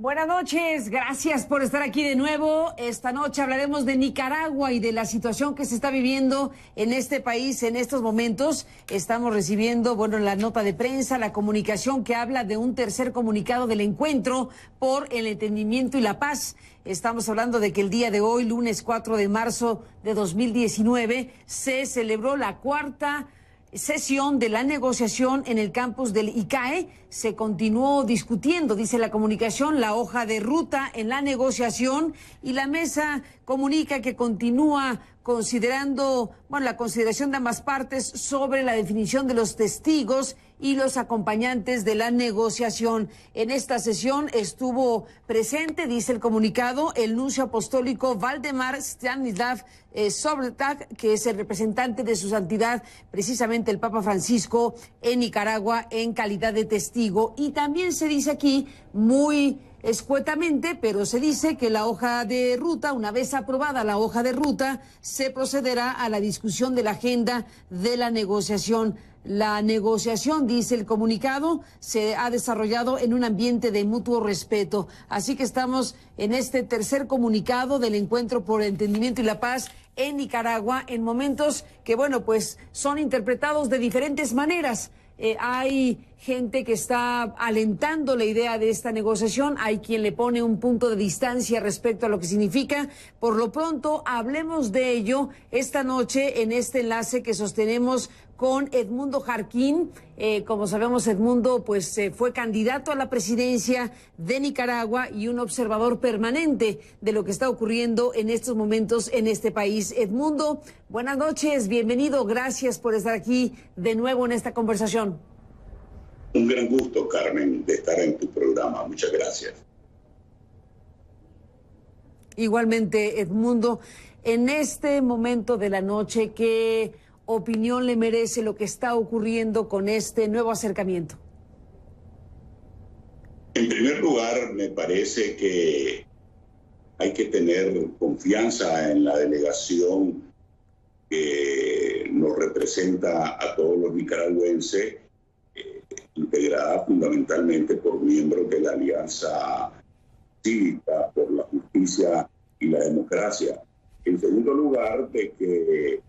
Buenas noches, gracias por estar aquí de nuevo. Esta noche hablaremos de Nicaragua y de la situación que se está viviendo en este país en estos momentos. Estamos recibiendo, la nota de prensa, la comunicación que habla de un tercer comunicado del encuentro por el entendimiento y la paz. Estamos hablando de que el día de hoy, lunes 4 de marzo de 2019, se celebró la cuarta sesión de la negociación en el campus del ICAE. Se continuó discutiendo, dice la comunicación, la hoja de ruta en la negociación, y la mesa comunica que continúa considerando, la consideración de ambas partes sobre la definición de los testigos y los acompañantes de la negociación. En esta sesión estuvo presente, dice el comunicado, el nuncio apostólico Valdemar Stanislav Sobretak, que es el representante de su santidad, precisamente el Papa Francisco, en Nicaragua en calidad de testigo. Y también se dice aquí, muy escuetamente, pero se dice que la hoja de ruta, una vez aprobada la hoja de ruta, se procederá a la discusión de la agenda de la negociación. La negociación, dice el comunicado, se ha desarrollado en un ambiente de mutuo respeto. Así que estamos en este tercer comunicado del Encuentro por el Entendimiento y la Paz en Nicaragua, en momentos que, son interpretados de diferentes maneras. Hay gente que está alentando la idea de esta negociación, hay quien le pone un punto de distancia respecto a lo que significa. Por lo pronto, hablemos de ello esta noche en este enlace que sostenemos con Edmundo Jarquín. Como sabemos, Edmundo fue candidato a la presidencia de Nicaragua y un observador permanente de lo que está ocurriendo en estos momentos en este país. Edmundo, buenas noches, bienvenido, gracias por estar aquí de nuevo en esta conversación. Un gran gusto, Carmen, de estar en tu programa. Muchas gracias. Igualmente, Edmundo, en este momento de la noche, ¿qué opinión le merece lo que está ocurriendo con este nuevo acercamiento? En primer lugar, me parece que hay que tener confianza en la delegación que nos representa a todos los nicaragüenses, integrada fundamentalmente por miembros de la Alianza Cívica por la Justicia y la Democracia. En segundo lugar, de que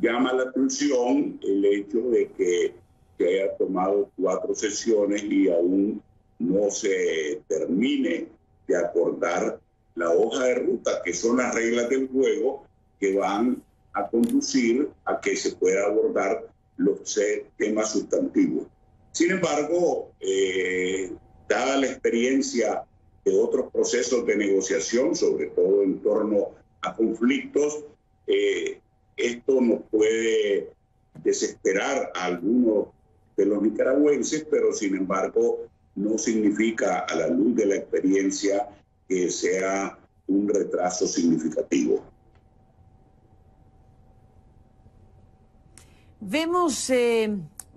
llama la atención el hecho de que se haya tomado 4 sesiones y aún no se termine de acordar la hoja de ruta, que son las reglas del juego que van a conducir a que se pueda abordar los temas sustantivos. Sin embargo, dada la experiencia de otros procesos de negociación, sobre todo en torno a conflictos, esto nos puede desesperar a algunos de los nicaragüenses, pero sin embargo no significa, a la luz de la experiencia, que sea un retraso significativo.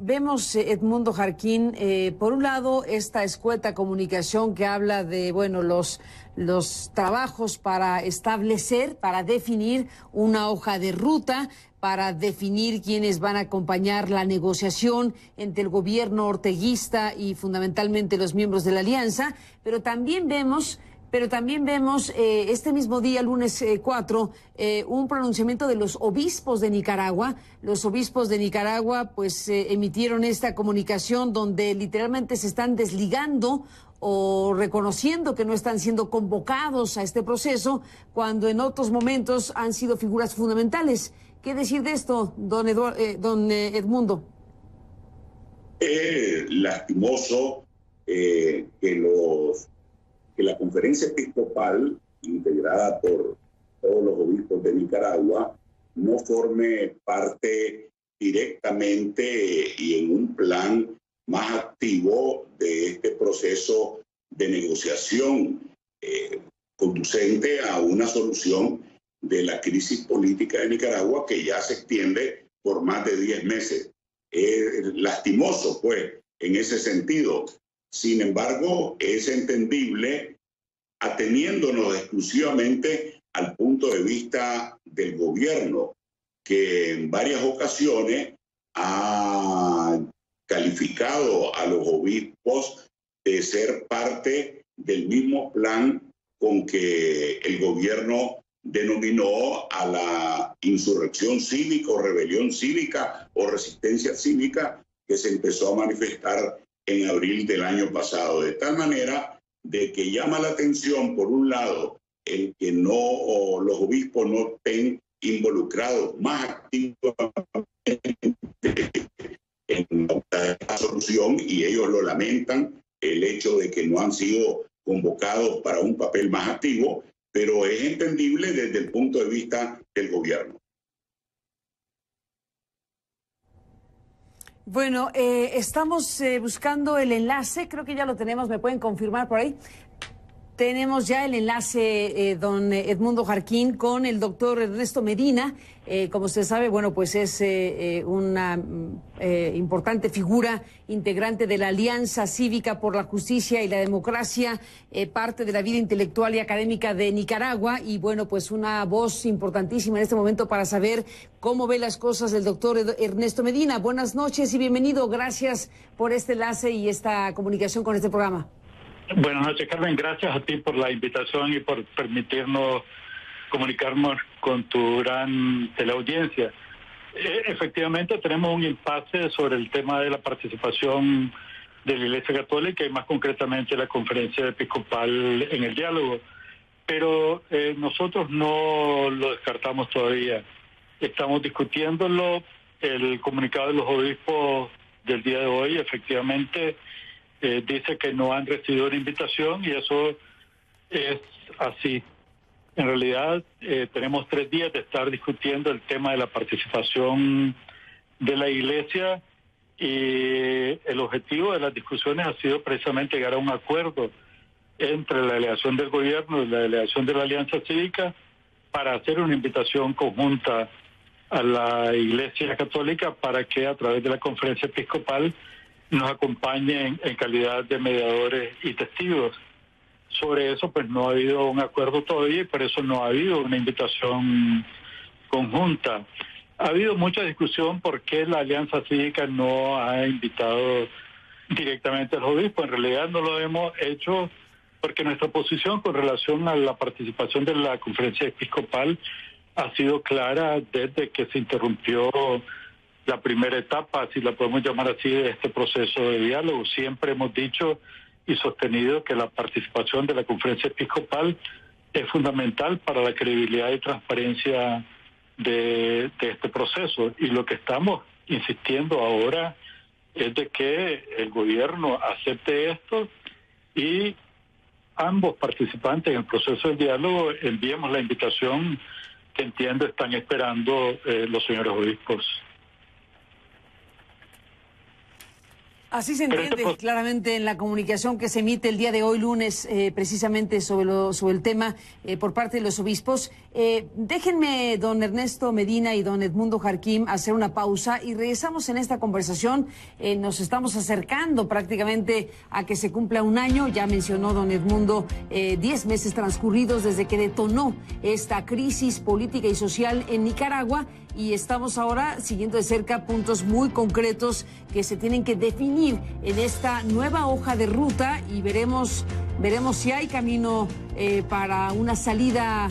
Vemos, Edmundo Jarquín, por un lado, esta escueta comunicación que habla de, los trabajos para establecer, para definir una hoja de ruta, para definir quiénes van a acompañar la negociación entre el gobierno orteguista y fundamentalmente los miembros de la alianza, pero también vemos este mismo día, lunes 4, un pronunciamiento de los obispos de Nicaragua. Los obispos de Nicaragua emitieron esta comunicación donde literalmente se están desligando o reconociendo que no están siendo convocados a este proceso, cuando en otros momentos han sido figuras fundamentales. ¿Qué decir de esto, don Edmundo? Lastimoso que la conferencia episcopal, integrada por todos los obispos de Nicaragua, no forme parte directamente y en un plan más activo de este proceso de negociación conducente a una solución de la crisis política de Nicaragua, que ya se extiende por más de 10 meses. Lastimoso, en ese sentido. Sin embargo, es entendible ateniéndonos exclusivamente al punto de vista del gobierno, que en varias ocasiones ha calificado a los obispos de ser parte del mismo plan con que el gobierno denominó a la insurrección cívica o rebelión cívica o resistencia cívica que se empezó a manifestar en abril del año pasado. De tal manera de que llama la atención, por un lado, el que los obispos no estén involucrados más activamente en la solución, y ellos lo lamentan, el hecho de que no han sido convocados para un papel más activo, pero es entendible desde el punto de vista del gobierno. Bueno, estamos buscando el enlace, creo que ya lo tenemos, ¿me pueden confirmar por ahí? Tenemos ya el enlace, don Edmundo Jarquín, con el doctor Ernesto Medina. Como usted sabe, bueno, pues es una importante figura integrante de la Alianza Cívica por la Justicia y la Democracia, parte de la vida intelectual y académica de Nicaragua, y bueno, pues una voz importantísima en este momento para saber cómo ve las cosas del doctor Ernesto Medina. Buenas noches y bienvenido. Gracias por este enlace y esta comunicación con este programa. Buenas noches, Carmen. Gracias a ti por la invitación y por permitirnos comunicarnos con tu gran teleaudiencia. Efectivamente, tenemos un impasse sobre el tema de la participación de la Iglesia Católica y más concretamente la Conferencia Episcopal en el diálogo. Pero nosotros no lo descartamos todavía. Estamos discutiéndolo. El comunicado de los obispos del día de hoy, efectivamente, dice que no han recibido una invitación y eso es así. En realidad tenemos 3 días de estar discutiendo el tema de la participación de la Iglesia y el objetivo de las discusiones ha sido precisamente llegar a un acuerdo entre la delegación del gobierno y la delegación de la Alianza Cívica para hacer una invitación conjunta a la Iglesia Católica para que a través de la Conferencia Episcopal nos acompañen en calidad de mediadores y testigos. Sobre eso, pues no ha habido un acuerdo todavía y por eso no ha habido una invitación conjunta. Ha habido mucha discusión por qué la Alianza Cívica no ha invitado directamente a los obispos. En realidad no lo hemos hecho porque nuestra posición con relación a la participación de la Conferencia Episcopal ha sido clara desde que se interrumpió la primera etapa, si la podemos llamar así, de este proceso de diálogo. Siempre hemos dicho y sostenido que la participación de la Conferencia Episcopal es fundamental para la credibilidad y transparencia de este proceso. Y lo que estamos insistiendo ahora es de que el gobierno acepte esto y ambos participantes en el proceso del diálogo enviemos la invitación que entiendo están esperando los señores obispos. Así se entiende claramente en la comunicación que se emite el día de hoy, lunes, precisamente sobre el tema por parte de los obispos. Déjenme, don Ernesto Medina y don Edmundo Jarquín, hacer una pausa y regresamos en esta conversación. Nos estamos acercando prácticamente a que se cumpla un año. Ya mencionó don Edmundo 10 meses transcurridos desde que detonó esta crisis política y social en Nicaragua. Y estamos ahora siguiendo de cerca puntos muy concretos que se tienen que definir en esta nueva hoja de ruta y veremos si hay camino para una salida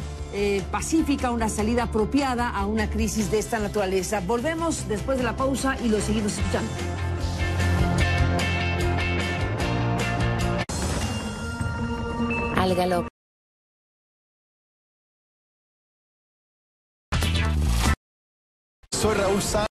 pacífica, una salida apropiada a una crisis de esta naturaleza. Volvemos después de la pausa y lo seguimos escuchando. Al galope. Soy Raúl Sáenz.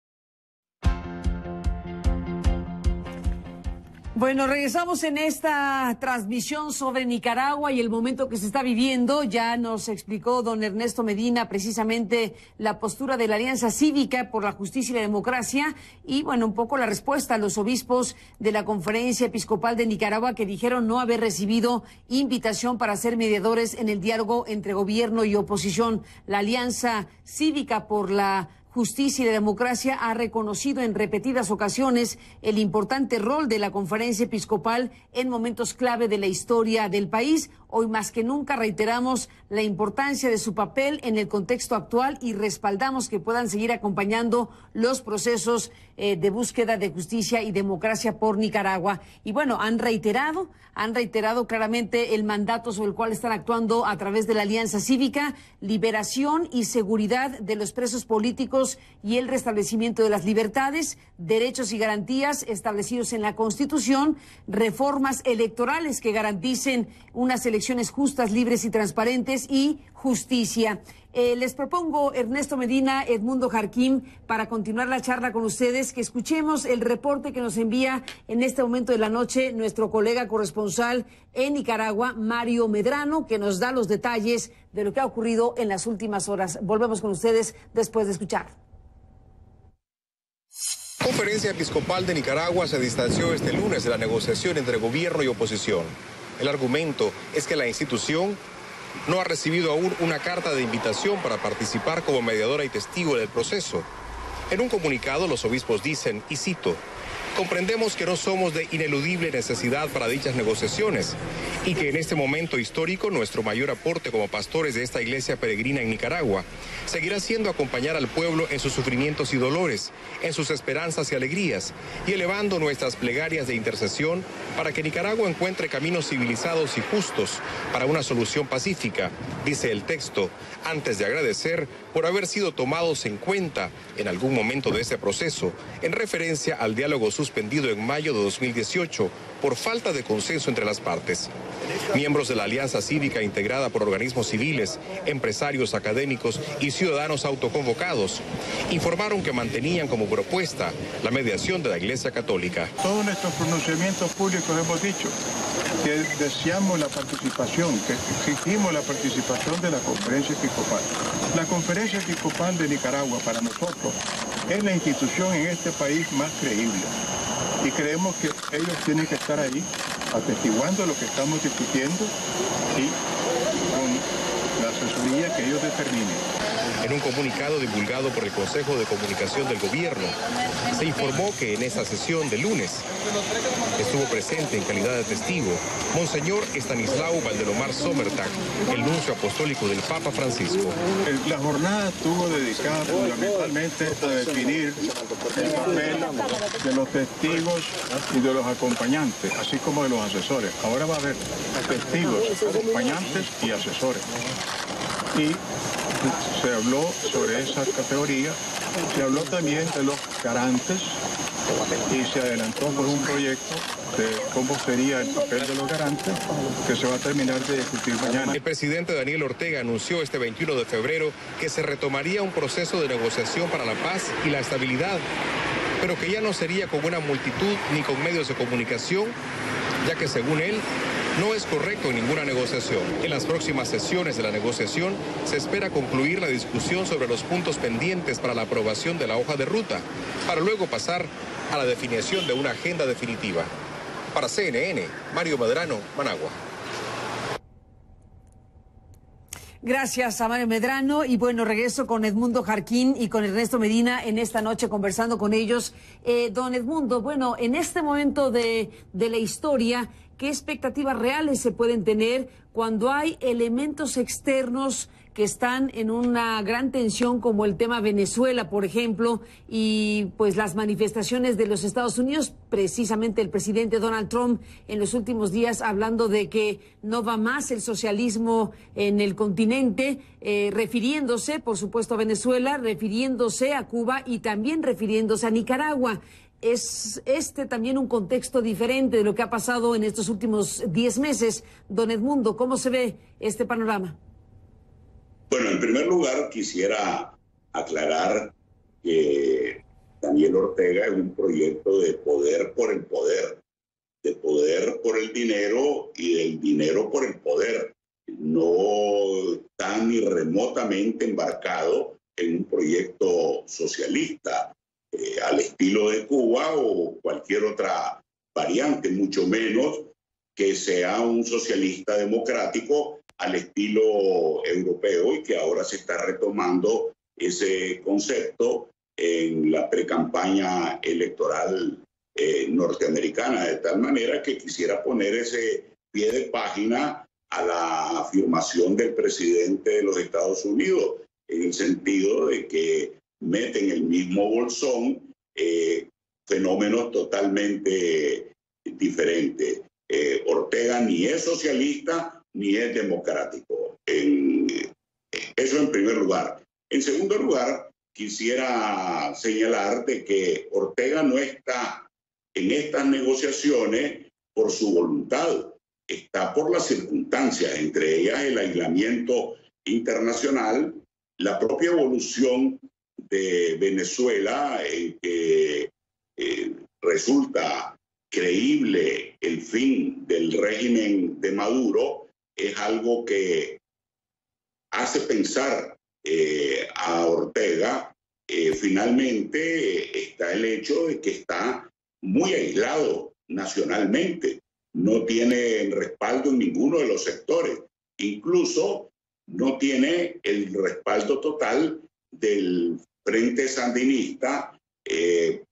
Bueno, regresamos en esta transmisión sobre Nicaragua y el momento que se está viviendo. Ya nos explicó don Ernesto Medina precisamente la postura de la Alianza Cívica por la Justicia y la Democracia y, bueno, un poco la respuesta a los obispos de la Conferencia Episcopal de Nicaragua que dijeron no haber recibido invitación para ser mediadores en el diálogo entre gobierno y oposición. La Alianza Cívica por la Justicia y la Democracia ha reconocido en repetidas ocasiones el importante rol de la Conferencia Episcopal en momentos clave de la historia del país. Hoy más que nunca reiteramos la importancia de su papel en el contexto actual y respaldamos que puedan seguir acompañando los procesos de búsqueda de justicia y democracia por Nicaragua. Y bueno, han reiterado claramente el mandato sobre el cual están actuando a través de la Alianza Cívica: liberación y seguridad de los presos políticos y el restablecimiento de las libertades, derechos y garantías establecidos en la Constitución, reformas electorales que garanticen unas elecciones justas, libres y transparentes, y justicia. Les propongo, Ernesto Medina, Edmundo Jarquín, para continuar la charla con ustedes, que escuchemos el reporte que nos envía en este momento de la noche nuestro colega corresponsal en Nicaragua, Mario Medrano, que nos da los detalles de lo que ha ocurrido en las últimas horas. Volvemos con ustedes después de escuchar. Conferencia Episcopal de Nicaragua se distanció este lunes de la negociación entre gobierno y oposición. El argumento es que la institución no ha recibido aún una carta de invitación para participar como mediadora y testigo del proceso. En un comunicado, los obispos dicen, y cito: comprendemos que no somos de ineludible necesidad para dichas negociaciones y que en este momento histórico nuestro mayor aporte como pastores de esta iglesia peregrina en Nicaragua seguirá siendo acompañar al pueblo en sus sufrimientos y dolores, en sus esperanzas y alegrías, y elevando nuestras plegarias de intercesión para que Nicaragua encuentre caminos civilizados y justos para una solución pacífica, dice el texto, antes de agradecer por haber sido tomados en cuenta en algún momento de ese proceso, en referencia al diálogo suspendido en mayo de 2018 por falta de consenso entre las partes. Miembros de la Alianza Cívica, integrada por organismos civiles, empresarios, académicos y ciudadanos autoconvocados, informaron que mantenían como propuesta la mediación de la Iglesia Católica. Todos nuestros pronunciamientos públicos hemos dicho que deseamos la participación, que exigimos la participación de la Conferencia Episcopal. La Conferencia Episcopal de Nicaragua, para nosotros, es la institución en este país más creíble. Y creemos que ellos tienen que estar ahí atestiguando lo que estamos discutiendo y con la asesoría que ellos determinen. En un comunicado divulgado por el Consejo de Comunicación del Gobierno, se informó que en esa sesión de lunes estuvo presente en calidad de testigo Monseñor Estanislao Valdelomar Sommertag, el nuncio apostólico del Papa Francisco. La jornada estuvo dedicada fundamentalmente a definir el papel de los testigos y de los acompañantes, así como de los asesores. Ahora va a haber testigos, acompañantes y asesores. Y se habló sobre esa categoría, se habló también de los garantes y se adelantó por un proyecto de cómo sería el papel de los garantes que se va a terminar de discutir mañana. El presidente Daniel Ortega anunció este 21 de febrero que se retomaría un proceso de negociación para la paz y la estabilidad, pero que ya no sería con una multitud ni con medios de comunicación, ya que según él, no es correcto en ninguna negociación. En las próximas sesiones de la negociación se espera concluir la discusión sobre los puntos pendientes para la aprobación de la hoja de ruta, para luego pasar a la definición de una agenda definitiva. Para CNN, Mario Medrano, Managua. Gracias a Mario Medrano. Y bueno, regreso con Edmundo Jarquín y con Ernesto Medina en esta noche conversando con ellos. Don Edmundo, bueno, en este momento de la historia, ¿qué expectativas reales se pueden tener cuando hay elementos externos que están en una gran tensión, como el tema Venezuela, por ejemplo, y pues las manifestaciones de los Estados Unidos, precisamente el presidente Donald Trump en los últimos días hablando de que no va más el socialismo en el continente, refiriéndose, por supuesto, a Venezuela, refiriéndose a Cuba y también refiriéndose a Nicaragua? ¿Es este también un contexto diferente de lo que ha pasado en estos últimos 10 meses? Don Edmundo, ¿cómo se ve este panorama? Bueno, en primer lugar quisiera aclarar que Daniel Ortega es un proyecto de poder por el poder, de poder por el dinero y del dinero por el poder. No está ni remotamente embarcado en un proyecto socialista al estilo de Cuba o cualquier otra variante, mucho menos que sea un socialista democrático al estilo europeo y que ahora se está retomando ese concepto en la precampaña electoral norteamericana, de tal manera que quisiera poner ese pie de página a la afirmación del presidente de los Estados Unidos, en el sentido de que mete en el mismo bolsón fenómenos totalmente diferentes. Ortega ni es socialista ni es democrático. Eso en primer lugar. En segundo lugar, quisiera señalar de que Ortega no está en estas negociaciones por su voluntad, está por las circunstancias, entre ellas el aislamiento internacional, la propia evolución de Venezuela, en que resulta creíble el fin del régimen de Maduro, es algo que hace pensar a Ortega. Finalmente está el hecho de que está muy aislado nacionalmente, no tiene respaldo en ninguno de los sectores, incluso no tiene el respaldo total del Frente Sandinista,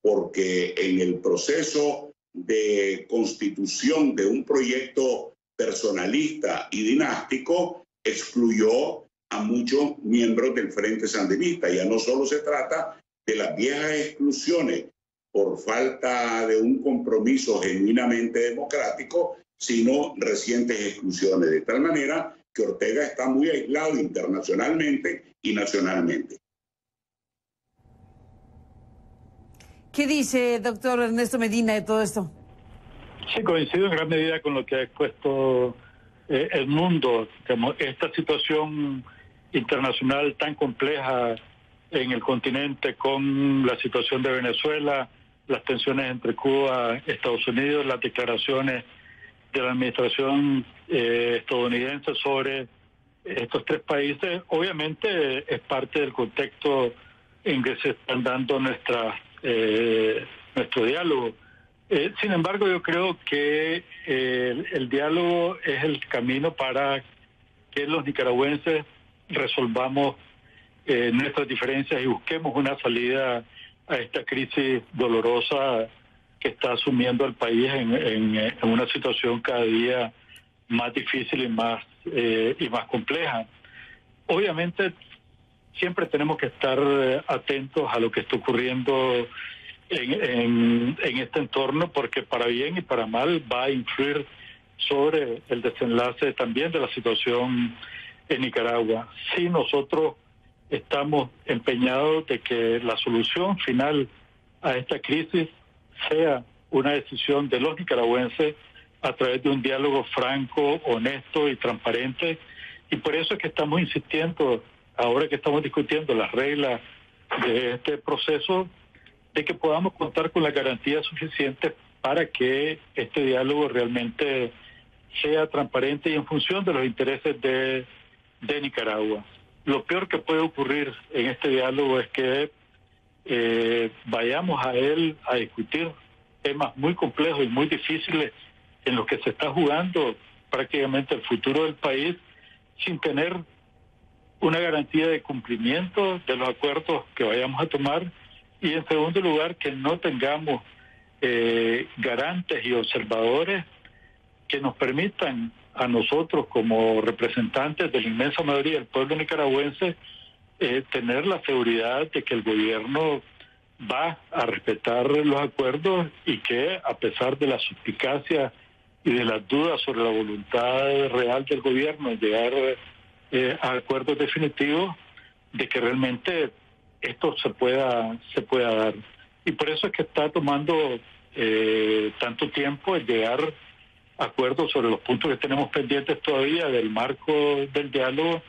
porque en el proceso de constitución de un proyecto personalista y dinástico excluyó a muchos miembros del Frente Sandinista. Ya no solo se trata de las viejas exclusiones por falta de un compromiso genuinamente democrático, sino recientes exclusiones, de tal manera que Ortega está muy aislado internacionalmente y nacionalmente. ¿Qué dice, doctor Ernesto Medina, de todo esto? Sí, coincido en gran medida con lo que ha expuesto Edmundo. Esta situación internacional tan compleja en el continente, con la situación de Venezuela, las tensiones entre Cuba y Estados Unidos, las declaraciones de la administración estadounidense sobre estos tres países, obviamente es parte del contexto en que se están dando nuestro diálogo. Sin embargo, yo creo que el diálogo es el camino para que los nicaragüenses resolvamos nuestras diferencias y busquemos una salida a esta crisis dolorosa que está asumiendo el país en una situación cada día más difícil y más compleja. Obviamente, siempre tenemos que estar atentos a lo que está ocurriendo en este entorno, porque para bien y para mal va a influir sobre el desenlace también de la situación en Nicaragua. Si nosotros estamos empeñados de que la solución final a esta crisis sea una decisión de los nicaragüenses a través de un diálogo franco, honesto y transparente, y por eso es que estamos insistiendo, ahora que estamos discutiendo las reglas de este proceso, de que podamos contar con la garantía suficiente para que este diálogo realmente sea transparente y en función de los intereses de Nicaragua. Lo peor que puede ocurrir en este diálogo es que vayamos a él a discutir temas muy complejos y muy difíciles en los que se está jugando prácticamente el futuro del país, sin tener una garantía de cumplimiento de los acuerdos que vayamos a tomar, y en segundo lugar que no tengamos garantes y observadores que nos permitan a nosotros como representantes de la inmensa mayoría del pueblo nicaragüense tener la seguridad de que el gobierno va a respetar los acuerdos y que, a pesar de la suspicacia y de las dudas sobre la voluntad real del gobierno de llegar a acuerdos definitivos, de que realmente esto se pueda dar. Y por eso es que está tomando tanto tiempo el llegar a acuerdos sobre los puntos que tenemos pendientes todavía del marco del diálogo,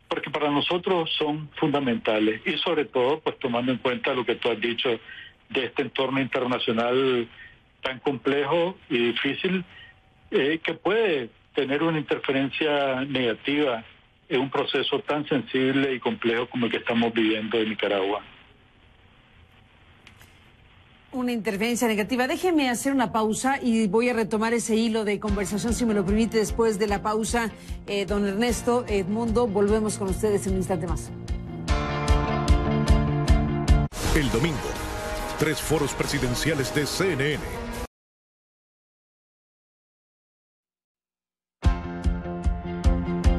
porque para nosotros son fundamentales, y sobre todo pues tomando en cuenta lo que tú has dicho de este entorno internacional tan complejo y difícil, que puede tener una interferencia negativa en un proceso tan sensible y complejo como el que estamos viviendo en Nicaragua. Una interferencia negativa. Déjeme hacer una pausa y voy a retomar ese hilo de conversación, si me lo permite, después de la pausa. Don Ernesto, Edmundo, volvemos con ustedes en un instante más. El domingo, 3 foros presidenciales de CNN.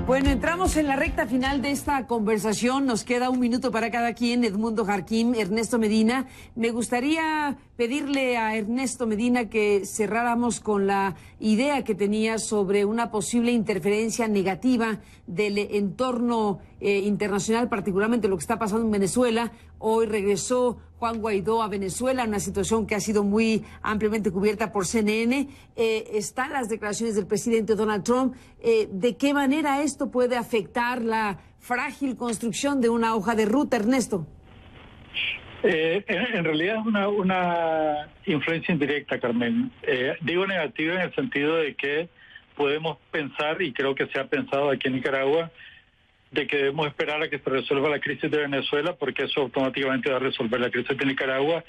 Bueno, entramos en la recta final de esta conversación. Nos queda un minuto para cada quien. Edmundo Jarquín, Ernesto Medina. Me gustaría pedirle a Ernesto Medina que cerráramos con la idea que tenía sobre una posible interferencia negativa del entorno internacional, particularmente lo que está pasando en Venezuela. Hoy regresó Juan Guaidó a Venezuela, una situación que ha sido muy ampliamente cubierta por CNN. Están las declaraciones del presidente Donald Trump. ¿De qué manera esto puede afectar la frágil construcción de una hoja de ruta, Ernesto? En realidad es una influencia indirecta, Carmen. Digo negativa en el sentido de que podemos pensar, y creo que se ha pensado aquí en Nicaragua, de que debemos esperar a que se resuelva la crisis de Venezuela, porque eso automáticamente va a resolver la crisis de Nicaragua,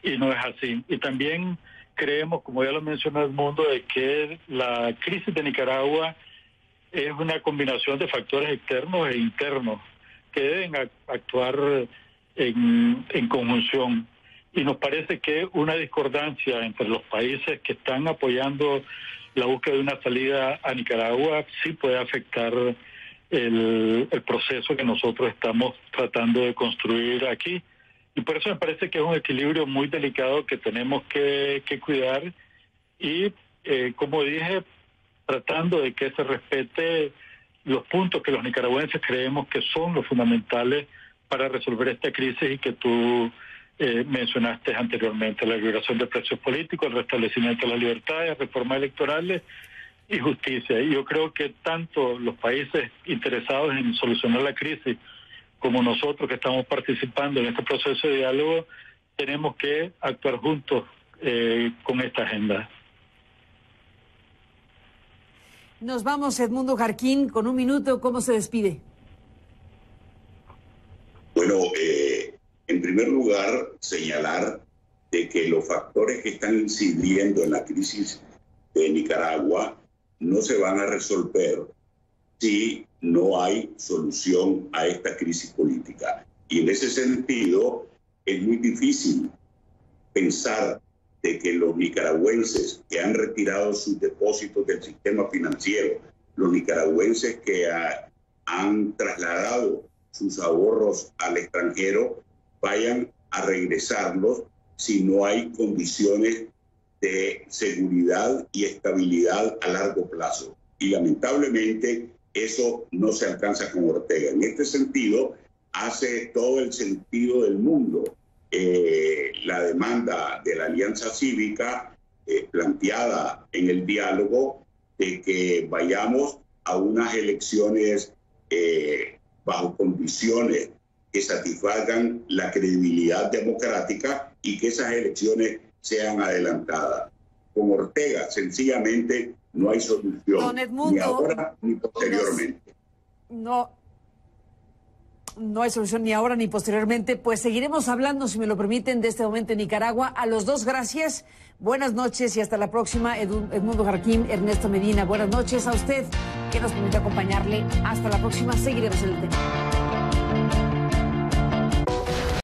y no es así. Y también creemos, como ya lo mencionó Edmundo, de que la crisis de Nicaragua es una combinación de factores externos e internos que deben actuar en conjunción. Y nos parece que una discordancia entre los países que están apoyando la búsqueda de una salida a Nicaragua sí puede afectar el proceso que nosotros estamos tratando de construir aquí. Y por eso me parece que es un equilibrio muy delicado que tenemos que cuidar y, como dije, tratando de que se respete los puntos que los nicaragüenses creemos que son los fundamentales para resolver esta crisis y que tú mencionaste anteriormente: la liberación de presos políticos, el restablecimiento de las libertades, reformas electorales y justicia. Y yo creo que tanto los países interesados en solucionar la crisis como nosotros que estamos participando en este proceso de diálogo tenemos que actuar juntos con esta agenda. Nos vamos, Edmundo Jarquín, con un minuto. ¿Cómo se despide? Bueno, en primer lugar, señalar de que los factores que están incidiendo en la crisis de Nicaragua no se van a resolver si no hay solución a esta crisis política. Y en ese sentido es muy difícil pensar de que los nicaragüenses que han retirado sus depósitos del sistema financiero, los nicaragüenses que han trasladado sus ahorros al extranjero, vayan a regresarlos si no hay condiciones de seguridad y estabilidad a largo plazo. Y lamentablemente eso no se alcanza con Ortega. En este sentido, hace todo el sentido del mundo la demanda de la Alianza Cívica planteada en el diálogo de que vayamos a unas elecciones bajo condiciones que satisfagan la credibilidad democrática y que esas elecciones sean adelantadas. Con Ortega sencillamente no hay solución, Don Edmundo, ni ahora ni posteriormente. No hay solución ni ahora ni posteriormente. Pues seguiremos hablando, si me lo permiten, de este momento en Nicaragua. A los dos, gracias. Buenas noches y hasta la próxima. Edmundo Jarquín, Ernesto Medina, buenas noches a usted, que nos permite acompañarle. Hasta la próxima. Seguiremos en el tema.